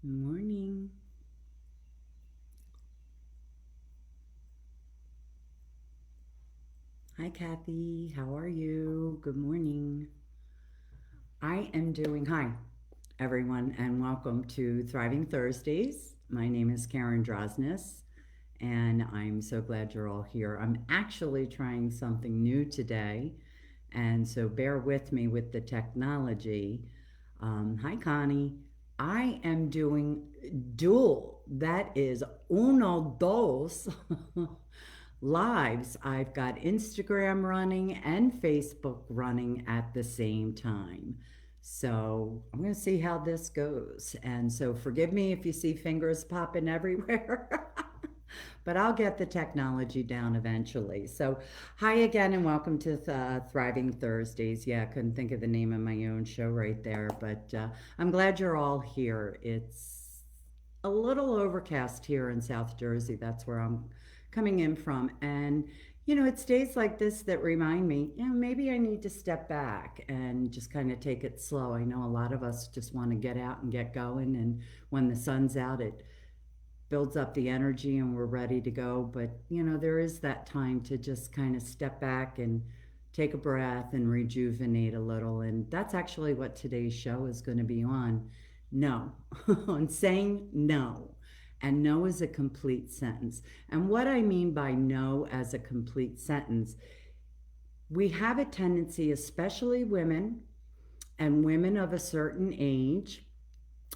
Morning. Hi, Kathy. How are you? Good morning. I am doing, hi, everyone, and welcome to Thriving Thursdays. My name is Karen Drosnis, and I'm so glad you're all here. I'm actually trying something new today, and so bear with me with the technology. Hi, Connie. I am doing dual. That is uno, dos lives. I've got Instagram running and Facebook running at the same time. So I'm going to see how this goes. And so forgive me if you see fingers popping everywhere. But I'll get the technology down eventually. So, hi again, and welcome to Thriving Thursdays. Yeah, I couldn't think of the name of my own show right there, but I'm glad you're all here. It's a little overcast here in South Jersey. That's where I'm coming in from. And, it's days like this that remind me, maybe I need to step back and just kind of take it slow. I know a lot of us just want to get out and get going. And when the sun's out, it builds up the energy and we're ready to go. But, there is that time to just kind of step back and take a breath and rejuvenate a little. And that's actually what today's show is going to be on. No, on saying no. And no is a complete sentence. And what I mean by no as a complete sentence, we have a tendency, especially women and women of a certain age.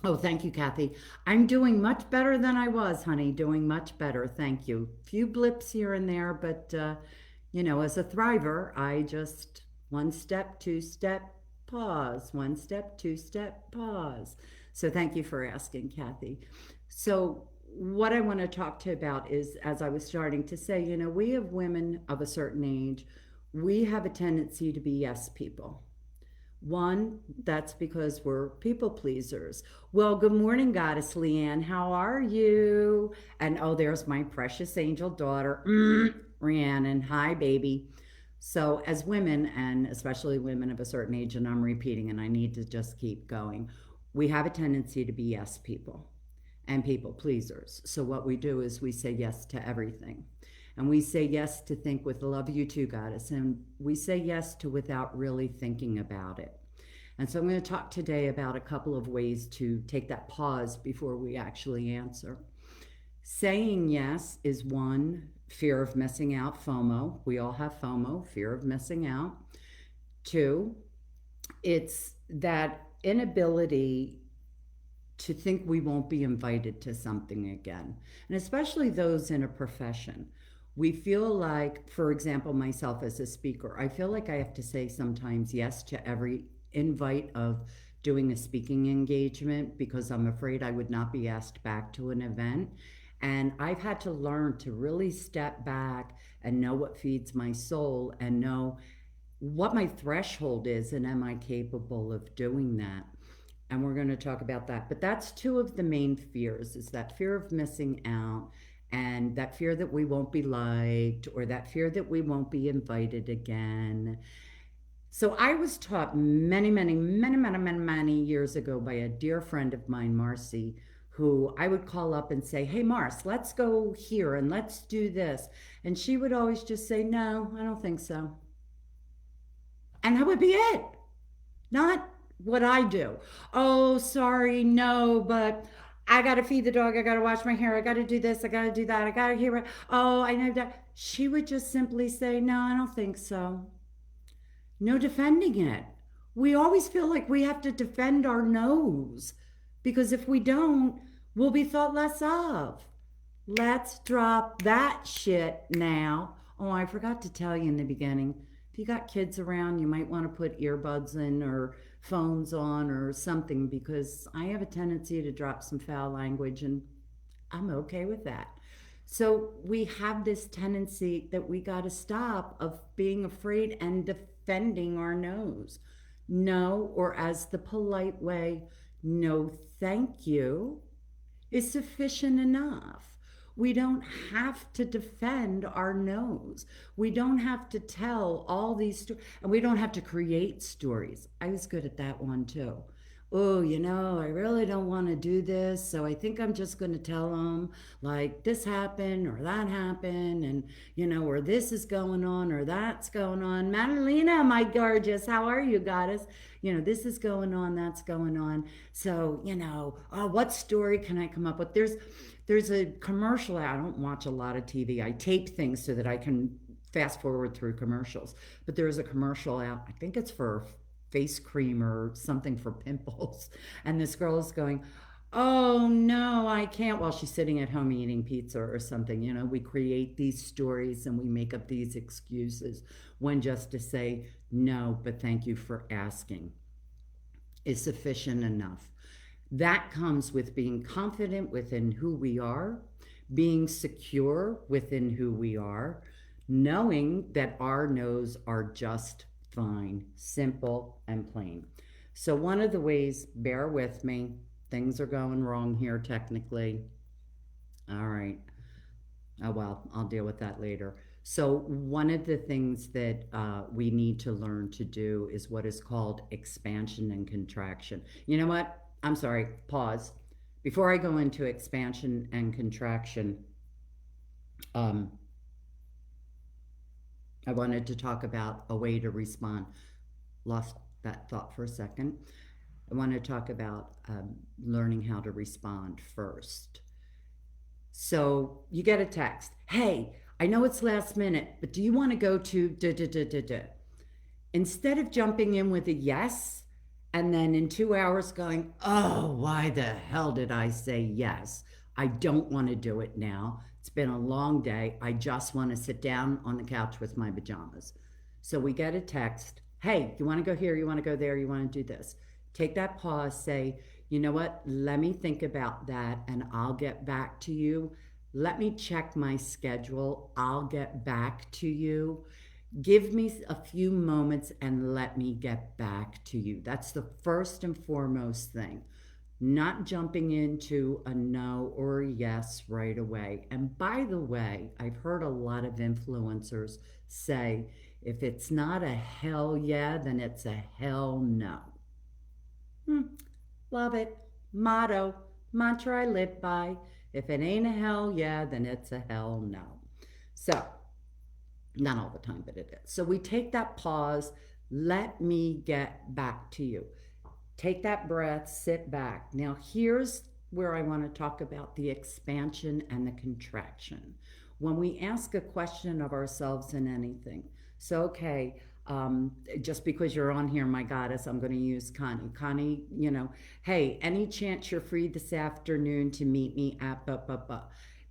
Oh, thank you, Kathy. I'm doing much better than I was, honey. Doing much better. Thank you. Few blips here and there, but as a thriver, I just one step, two step, pause. One step, two step, pause. So thank you for asking, Kathy. So what I want to talk to you about is, as I was starting to say, we have women of a certain age. We have a tendency to be yes people. One, that's because we're people pleasers. Well, good morning, Goddess Leanne. How are you? And oh, there's my precious angel daughter, Rhiannon. Hi, baby. So, as women, and especially women of a certain age, and I'm repeating, and I need to just keep going, we have a tendency to be yes people and people pleasers. So, what we do is we say yes to everything. And we say yes to think with love you too, Goddess. And we say yes to without really thinking about it. And so I'm going to talk today about a couple of ways to take that pause before we actually answer. Saying yes is one, fear of missing out, FOMO. We all have FOMO, fear of missing out. Two, it's that inability to think we won't be invited to something again. And especially those in a profession. We feel like, for example, myself as a speaker, I feel like I have to say sometimes yes to every invite of doing a speaking engagement because I'm afraid I would not be asked back to an event. And I've had to learn to really step back and know what feeds my soul and know what my threshold is and am I capable of doing that. And we're going to talk about that. But that's two of the main fears, is that fear of missing out and that fear that we won't be liked or that fear that we won't be invited again. So I was taught many years ago by a dear friend of mine, Marcy, who I would call up and say, "Hey, Mars, let's go here and let's do this." And she would always just say, "No, I don't think so." And that would be it. Not what I do. "Oh, sorry, no, but I got to feed the dog. I got to wash my hair. I got to do this. I got to do that. I got to hear it. Oh, I know that." She would just simply say, "No, I don't think so." No defending it. We always feel like we have to defend our nose because if we don't, we'll be thought less of. Let's drop that shit now. Oh, I forgot to tell you in the beginning. If you got kids around, you might want to put earbuds in or phones on or something because I have a tendency to drop some foul language and I'm okay with that. So we have this tendency that we got to stop of being afraid and defending our nose. No, or as the polite way, no, thank you, is sufficient enough. We don't have to defend our nose. We don't have to tell all these stories, and we don't have to create stories. I was good at that one too. oh, I really don't want to do this. So I think I'm just going to tell them like this happened or that happened and, or this is going on or that's going on. Madalena, my gorgeous, how are you, goddess? This is going on, that's going on. So, oh, what story can I come up with? There's a commercial. I don't watch a lot of TV. I tape things so that I can fast forward through commercials. But there's a commercial out, I think it's for face cream or something for pimples. And this girl is going, oh no, I can't, while she's sitting at home eating pizza or something. We create these stories and we make up these excuses when just to say no, but thank you for asking is sufficient enough. That comes with being confident within who we are, being secure within who we are, knowing that our no's are just fine, simple and plain. So, one of the ways, bear with me, things are going wrong here technically. All right. Oh, well, I'll deal with that later. So, one of the things that we need to learn to do is what is called expansion and contraction. You know what? I'm sorry, pause. Before I go into expansion and contraction, um, I wanted to talk about a way to respond. Lost that thought for a second. I want to talk about learning how to respond first. So you get a text, hey, I know it's last minute, but do you want to go to da da da da da? Instead of jumping in with a yes, and then in 2 hours going, oh, why the hell did I say yes? I don't want to do it now. It's been a long day. I just want to sit down on the couch with my pajamas. So we get a text, hey, you want to go here? You want to go there? You want to do this? Take that pause, say, you know what? Let me think about that and I'll get back to you. Let me check my schedule. I'll get back to you. Give me a few moments and let me get back to you. That's the first and foremost thing. Not jumping into a no or a yes right away. And by the way, I've heard a lot of influencers say, if it's not a hell yeah, then it's a hell no. Love it. Motto, mantra I live by. If it ain't a hell yeah, then it's a hell no. So, not all the time, but it is. So we take that pause. Let me get back to you. Take that breath, sit back. Now, here's where I want to talk about the expansion and the contraction. When we ask a question of ourselves in anything, so, okay, just because you're on here, my goddess, I'm going to use Connie. Connie, hey, any chance you're free this afternoon to meet me at blah, blah, blah?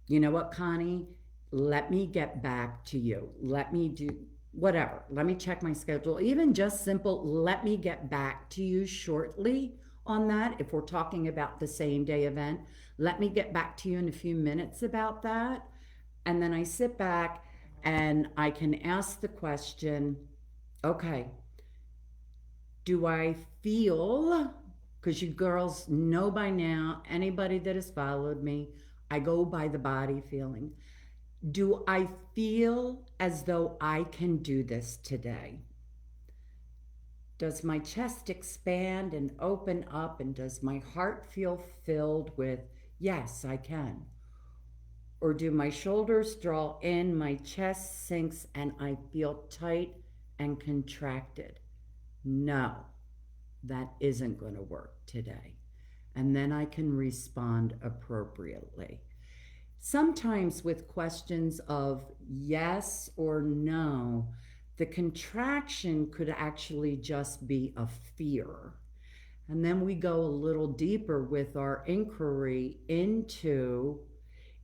You know what, Connie? Let me get back to you. Let me do whatever. Let me check my schedule. Even just simple, let me get back to you shortly on that. If we're talking about the same day event, let me get back to you in a few minutes about that. And then I sit back and I can ask the question, okay, do I feel, because you girls know by now, anybody that has followed me, I go by the body feeling. Do I feel as though I can do this today? Does my chest expand and open up, and does my heart feel filled with, yes, I can? Or do my shoulders draw in, my chest sinks, and I feel tight and contracted? No, that isn't going to work today. And then I can respond appropriately. Sometimes with questions of yes or no, the contraction could actually just be a fear. And then we go a little deeper with our inquiry into,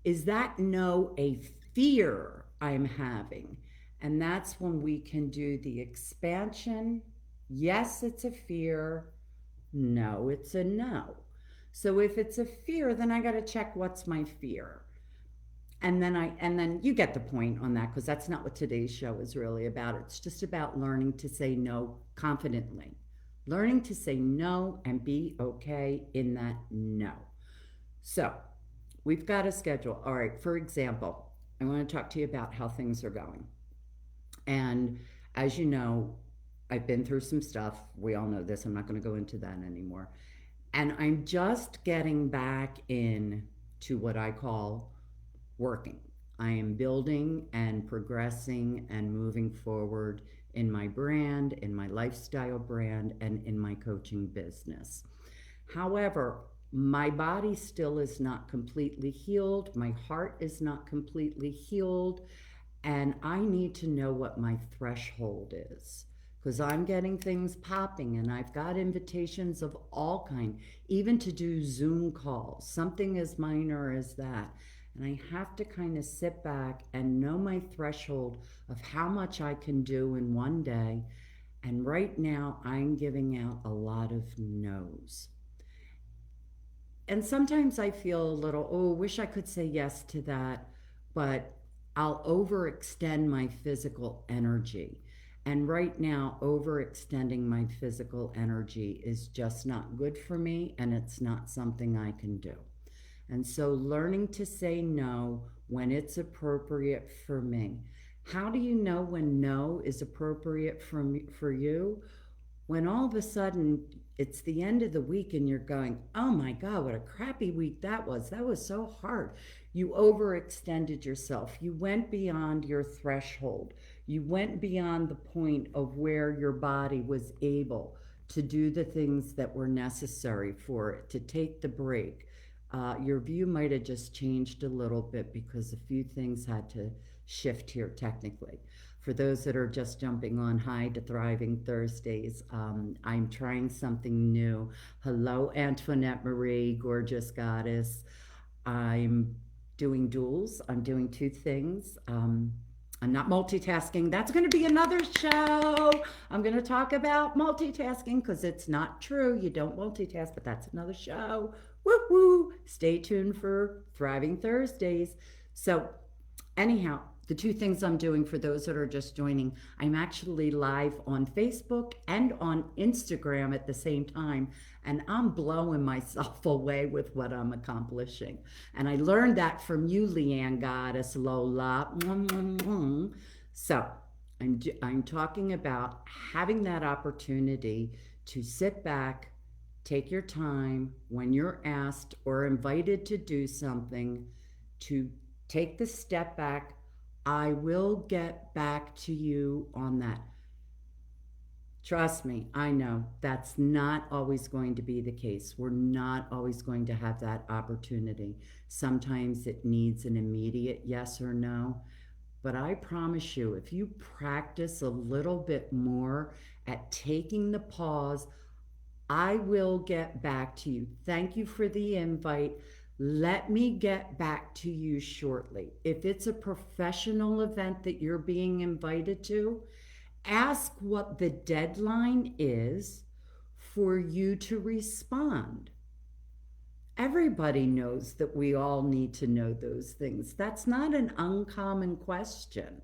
is that no a fear I'm having? And that's when we can do the expansion. Yes, it's a fear. No, it's a no. So if it's a fear, then I got to check what's my fear. And then you get the point on that, because that's not what today's show is really about. It's just about learning to say no confidently. Learning to say no and be okay in that no. So we've got a schedule. All right, for example, I want to talk to you about how things are going. And as you know, I've been through some stuff. We all know this. I'm not going to go into that anymore. And I'm just getting back in to what I call working. I am building and progressing and moving forward in my brand, in my lifestyle brand, and in my coaching business. However, my body still is not completely healed. My heart is not completely healed. And I need to know what my threshold is because I'm getting things popping and I've got invitations of all kind, even to do Zoom calls, something as minor as that. And I have to kind of sit back and know my threshold of how much I can do in one day. And right now, I'm giving out a lot of no's. And sometimes I feel a little, oh, wish I could say yes to that, but I'll overextend my physical energy. And right now, overextending my physical energy is just not good for me, and it's not something I can do. And so, learning to say no when it's appropriate for me. How do you know when no is appropriate for you? When all of a sudden it's the end of the week and you're going, oh my God, what a crappy week that was. That was so hard. You overextended yourself. You went beyond your threshold. You went beyond the point of where your body was able to do the things that were necessary for it, to take the break. Your view might have just changed a little bit because a few things had to shift here technically. For those that are just jumping on, hi to Thriving Thursdays. I'm trying something new. Hello, Antoinette Marie, gorgeous goddess. I'm doing duals. I'm doing two things. I'm not multitasking. That's going to be another show. I'm going to talk about multitasking because it's not true. You don't multitask, but that's another show. Woo woo. Stay tuned for Thriving Thursdays. So, anyhow, the two things I'm doing for those that are just joining, I'm actually live on Facebook and on Instagram at the same time, and I'm blowing myself away with what I'm accomplishing. And I learned that from you, Leanne Goddess Lola. So I'm talking about having that opportunity to sit back, take your time when you're asked or invited to do something, to take the step back. I will get back to you on that. Trust me, I know that's not always going to be the case. We're not always going to have that opportunity. Sometimes it needs an immediate yes or no. But I promise you, if you practice a little bit more at taking the pause, I will get back to you. Thank you for the invite. Let me get back to you shortly. If it's a professional event that you're being invited to, ask what the deadline is for you to respond. Everybody knows that we all need to know those things. That's not an uncommon question.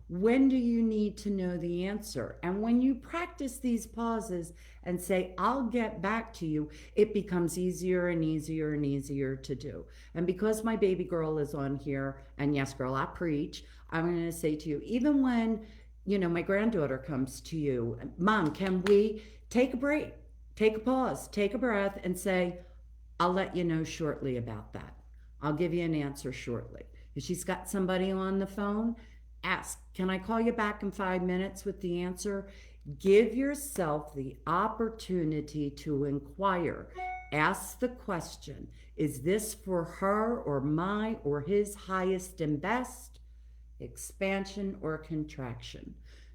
When do you need to know the answer? And when you practice these pauses and say, I'll get back to you, it becomes easier and easier and easier to do. And because my baby girl is on here, and yes, girl, I preach, I'm going to say to you, even when, my granddaughter comes to you, Mom, can we take a break, take a pause, take a breath, and say, I'll let you know shortly about that. I'll give you an answer shortly. If she's got somebody on the phone, ask, can I call you back in 5 minutes with the answer? Give yourself the opportunity to inquire. Ask the question, is this for her or my or his highest and best? Expansion or contraction?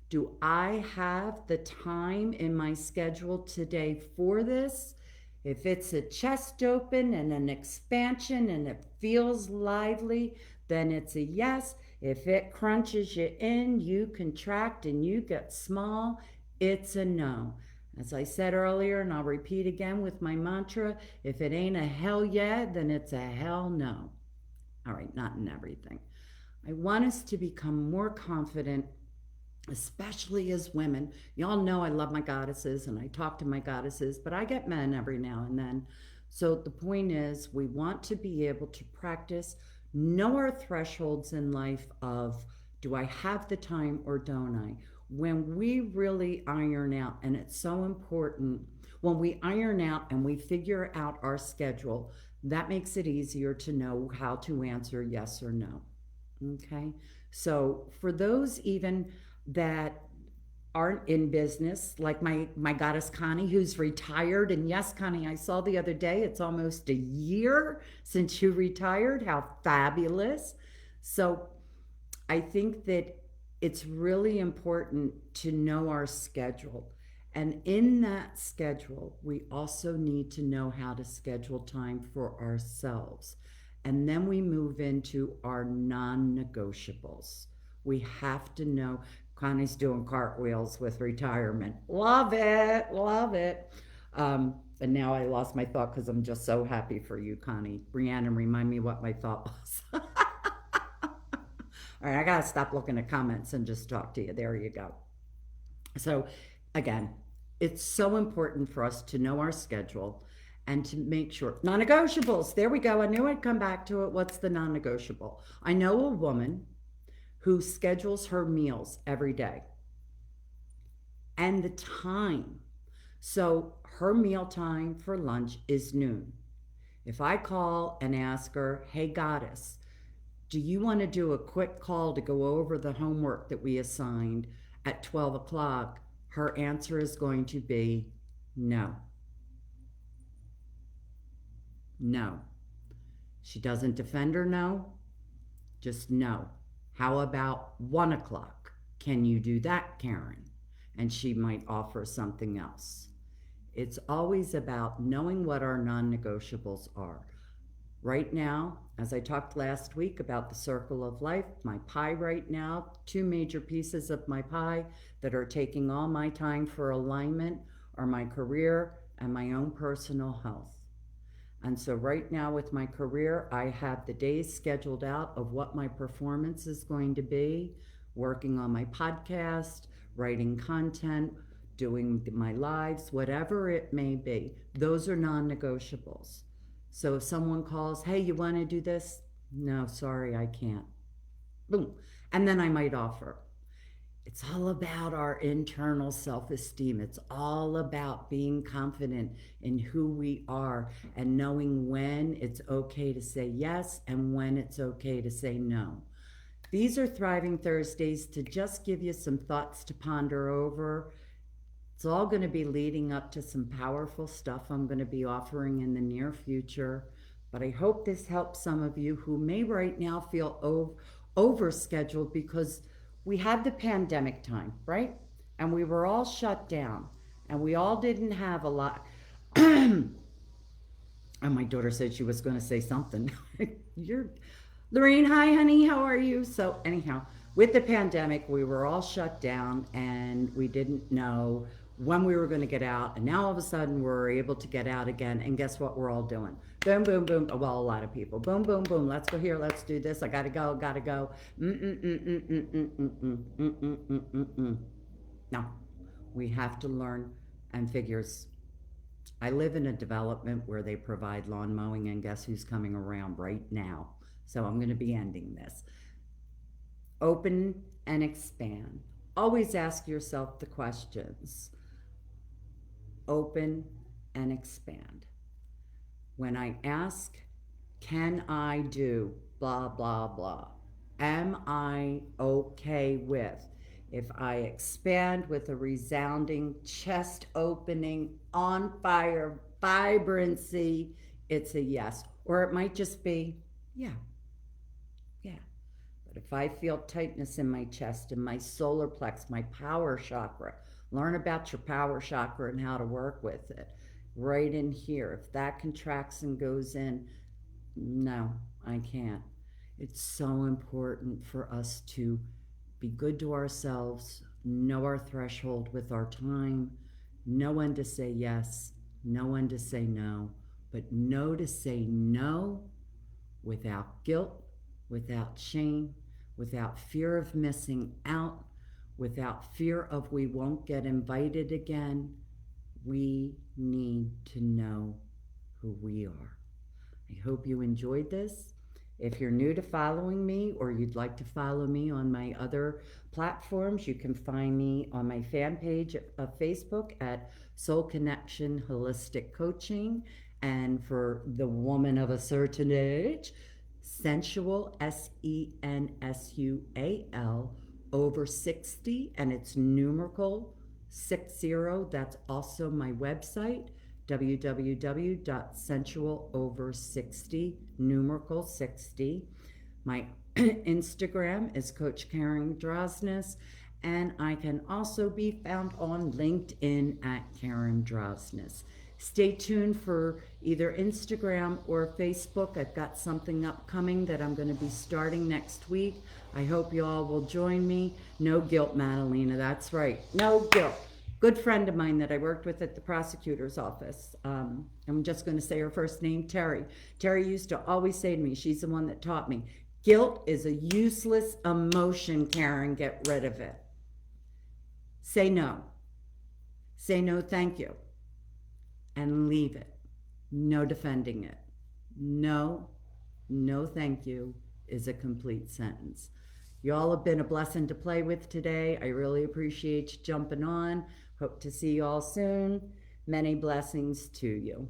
Do I have the time in my schedule today for this? If it's a chest open and an expansion and it feels lively, then it's a yes. If it crunches you in, you contract and you get small, it's a no. As I said earlier, and I'll repeat again with my mantra, if it ain't a hell yeah, then it's a hell no. All right, not in everything. I want us to become more confident, especially as women. Y'all know I love my goddesses and I talk to my goddesses, but I get men every now and then. So the point is, we want to be able to practice, know our thresholds in life of, do I have the time or don't I? When we really iron out, and it's so important, when we iron out and we figure out our schedule, that makes it easier to know how to answer yes or no. Okay. So for those even that aren't in business, like my goddess Connie, who's retired. And yes, Connie, I saw the other day, it's almost a year since you retired. How fabulous. So I think that it's really important to know our schedule. And in that schedule, we also need to know how to schedule time for ourselves. And then we move into our non negotiables. We have to know. Connie's doing cartwheels with retirement. Love it. Love it. And now I lost my thought because I'm just so happy for you, Connie. Brianna, remind me what my thought was. All right, I got to stop looking at comments and just talk to you. There you go. So, again, it's so important for us to know our schedule and to make sure. Non negotiables. There we go. I knew I'd come back to it. What's the non negotiable? I know a woman who schedules her meals every day and the time. So, her meal time for lunch is noon. If I call and ask her, hey, goddess, do you want to do a quick call to go over the homework that we assigned at 12 o'clock? Her answer is going to be no. No. She doesn't defend her no, just no. How about 1 o'clock? Can you do that, Karen? And she might offer something else. It's always about knowing what our non-negotiables are. Right now, as I talked last week about the circle of life, my pie right now, 2 major pieces of my pie that are taking all my time for alignment are my career and my own personal health. And so right now with my career, I have the days scheduled out of what my performance is going to be, working on my podcast, writing content, doing my lives, whatever it may be. Those are non-negotiables. So if someone calls, hey, you want to do this? No, sorry, I can't. Boom. And then I might offer. It's all about our internal self-esteem. It's all about being confident in who we are and knowing when it's okay to say yes and when it's okay to say no. These are Thriving Thursdays to just give you some thoughts to ponder over. It's all going to be leading up to some powerful stuff I'm going to be offering in the near future. But I hope this helps some of you who may right now feel overscheduled because we had the pandemic time, right? And we were all shut down and we all didn't have a lot. And my daughter said she was going to say something. Lorraine, hi, honey, how are you? So anyhow, with the pandemic, we were all shut down and we didn't know when we were going to get out. And now all of a sudden we're able to get out again. And guess what we're all doing? Boom, boom, boom. Well, a lot of people. Boom, boom, boom. Let's go here. Let's do this. I got to go. Got to go. No, we have to learn and figures. I live in a development where they provide lawn mowing, and guess who's coming around right now? So I'm going to be ending this. Open and expand. Always ask yourself the questions. Open and expand. When I ask, can I do blah, blah, blah? Am I okay with? If I expand with a resounding chest opening, on fire, vibrancy, it's a yes. Or it might just be, yeah. But if I feel tightness in my chest, in my solar plex, my power chakra, learn about your power chakra and how to work with it. Right in here. If that contracts and goes in, no, I can't. It's so important for us to be good to ourselves, know our threshold with our time, know when to say yes, know when to say no, but know to say no without guilt, without shame, without fear of missing out, without fear of we won't get invited again. We need to know who we are. I hope you enjoyed this. If you're new to following me or you'd like to follow me on my other platforms, you can find me on my fan page of Facebook at Soul Connection Holistic Coaching. And for the woman of a certain age, Sensual, Sensual, over 60, and it's numerical 60. That's also my website, www.sensualover60, numerical 60. My Instagram is Coach Karen Drosnes, and I can also be found on LinkedIn at Karen Drosnes. Stay tuned for either Instagram or Facebook. I've got something upcoming that I'm going to be starting next week. I hope you all will join me. No guilt, Madalena. That's right. No guilt. Good friend of mine that I worked with at the prosecutor's office. I'm just going to say her first name, Terry. Terry used to always say to me, she's the one that taught me, guilt is a useless emotion, Karen. Get rid of it. Say no. Say no, thank you. And leave it. No defending it. No, no thank you is a complete sentence. You all have been a blessing to play with today. I really appreciate you jumping on. Hope to see you all soon. Many blessings to you.